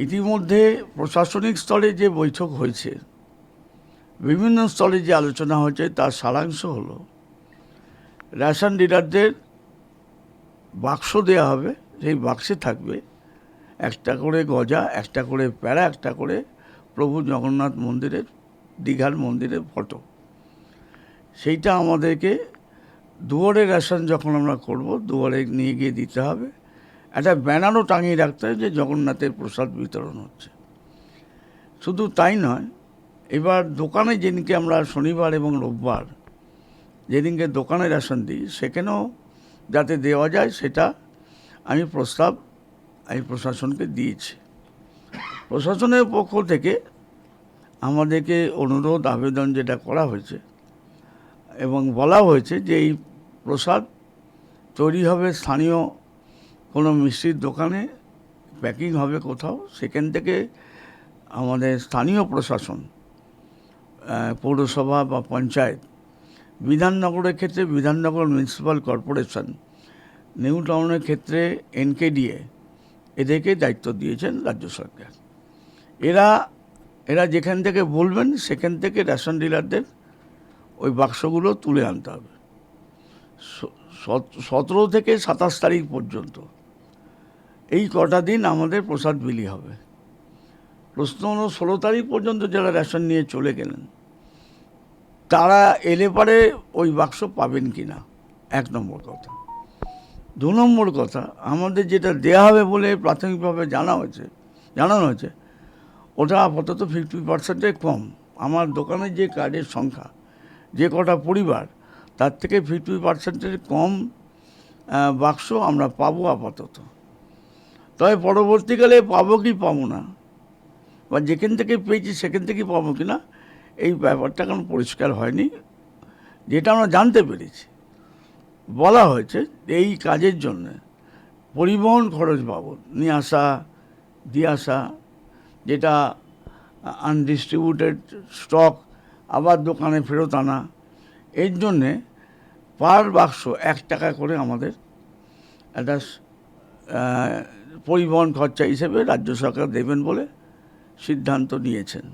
ইতিমধ্যে প্রশাসনিক স্তরে যে বৈঠক হয়েছে, বিভিন্ন স্তরে যে আলোচনা হয়েছে, তার সারাংশ হলো রেশন ডিলারদের বাক্স দেওয়া হবে। সেই বাক্সে থাকবে একটা করে গজা, একটা করে প্যারা, একটা করে প্রভু জগন্নাথ মন্দিরের, দীঘার মন্দিরের ফটো। সেইটা আমাদেরকে দুয়ারে রেশন যখন আমরা করব, দুয়ারে নিয়ে গিয়ে দিতে হবে। একটা ব্যানারও টাঙিয়ে রাখতে হবে যে জগন্নাথের প্রসাদ বিতরণ হচ্ছে। শুধু তাই নয়, এবার দোকানে যেদিনকে আমরা শনিবার এবং রোববার যেদিনকে দোকানে রেশন দিই, সেখানেও যাতে দেওয়া যায় সেটা আমি প্রস্তাব প্রশাসনকে দিয়েছি। প্রশাসনের পক্ষ থেকে আমাদেরকে অনুরোধ, আবেদন যেটা করা হয়েছে এবং বলা হয়েছে যে এই প্রসাদ তৈরি হবে স্থানীয় কোনো মিষ্টির দোকানে, প্যাকিং হবে কোথাও, সেখান থেকে আমাদের স্থানীয় প্রশাসন, পৌরসভা বা পঞ্চায়েত, বিধাননগরের ক্ষেত্রে বিধাননগর মিউনিসিপ্যাল কর্পোরেশন, নিউ টাউনের ক্ষেত্রে NKDA, এদেরকে দায়িত্ব দিয়েছেন রাজ্য সরকার। এরা যেখান থেকে বলবেন সেখান থেকে রেশন ডিলারদের ওই বাক্সগুলো তুলে আনতে হবে। 17 থেকে 27 তারিখ পর্যন্ত এই কটা দিন আমাদের প্রসাদ বিলি হবে। প্রশ্ন হলো 16 তারিখ পর্যন্ত যারা রেশন নিয়ে চলে গেলেন, তারা এলে পরে ওই বাক্স পাবেন কি না, 1 নম্বর কথা। 2 নম্বর কথা, আমাদের যেটা দেয়া হবে বলে প্রাথমিকভাবে জানানো হয়েছে, ওটা আপাতত 50%-এর কম। আমার দোকানের যে কার্ডের সংখ্যা, যে কটা পরিবার, তার থেকে 50%-এর কম বাক্স আমরা পাবো আপাতত। তবে পরবর্তীকালে পাবো কি পাবো না, বা যেখান থেকে পেয়েছি সেখান থেকেই পাবো কি না, এই ব্যাপারটা এখন পরিষ্কার হয়নি। যেটা আমরা জানতে পেরেছি, বলা হয়েছে এই কাজের জন্য পরিবহন খরচ বাবদ নিয়ে আসা, দিয়ে আসা, যেটা আনডিস্ট্রিবিউটেড স্টক আবার দোকানে ফেরত আনা, এর জন্যে পার বাক্স 1 টাকা করে আমাদের একটা পরিবহন খরচা হিসেবে রাজ্য সরকার দেবেন বলে সিদ্ধান্ত নিয়েছেন।